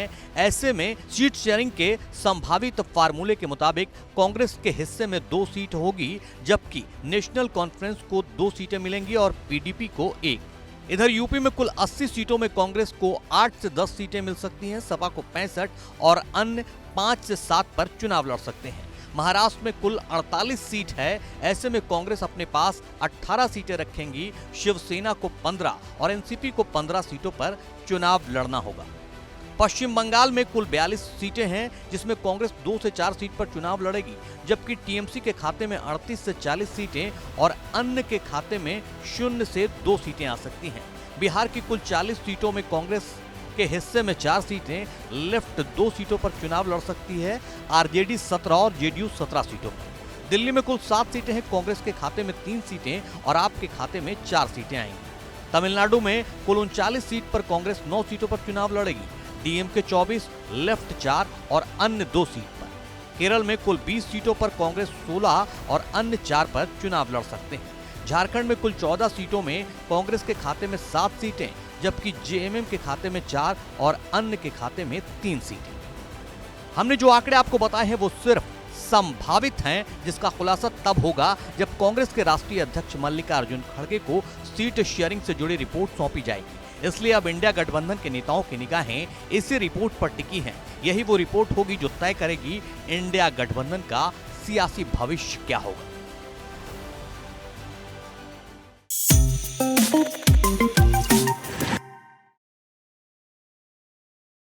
है। ऐसे में सीट शेयरिंग के संभावित फार्मूले के मुताबिक कांग्रेस के हिस्से में 2 सीट होगी, जबकि नेशनल कॉन्फ्रेंस को 2 सीटें मिलेंगी और पीडीपी को 1। इधर यूपी में कुल 80 सीटों में कांग्रेस को 8 से 10 सीटें मिल सकती हैं, सपा को 65 और अन्य 5 से 7 पर चुनाव लड़ सकते हैं। महाराष्ट्र में कुल 48 सीट है। ऐसे में कांग्रेस अपने पास 18 सीटें रखेंगी, शिवसेना को 15 और एनसीपी को 15 सीटों पर चुनाव लड़ना होगा। पश्चिम बंगाल में कुल 42 सीटें हैं, जिसमें कांग्रेस 2 से 4 सीट पर चुनाव लड़ेगी, जबकि टीएमसी के खाते में 38 से 40 सीटें और अन्य के खाते में 0 से 2 सीटें आ सकती हैं। बिहार की कुल 40 सीटों में कांग्रेस के हिस्से में 4 सीटें, लेफ्ट 2 सीटों पर चुनाव लड़ सकती है, आरजेडी 17 और जेडीयू 17 सीटों पर। दिल्ली में कुल 7 सीटें हैं, कांग्रेस के खाते में 3 सीटें और आप के खाते में 4 सीटें आएंगी। तमिलनाडु में कुल 39 सीट पर कांग्रेस 9 सीटों पर चुनाव लड़ेगी, डीएमके 24, लेफ्ट 4 और अन्य 2 सीट पर। केरल में कुल 20 सीटों पर कांग्रेस 16 और अन्य 4 पर चुनाव लड़ सकते हैं। झारखंड में कुल 14 सीटों में कांग्रेस के खाते में 7 सीटें, जबकि जेएमएम के खाते में 4 और अन्य के खाते में 3 सीटें। हमने जो आंकड़े आपको बताए हैं वो सिर्फ संभावित हैं, जिसका खुलासा तब होगा जब कांग्रेस के राष्ट्रीय अध्यक्ष मल्लिकार्जुन खड़गे को सीट शेयरिंग से जुड़ी रिपोर्ट सौंपी जाएगी। इसलिए अब इंडिया गठबंधन के नेताओं की निगाहें इसी रिपोर्ट पर टिकी हैं। यही वो रिपोर्ट होगी जो तय करेगी इंडिया गठबंधन का सियासी भविष्य क्या होगा।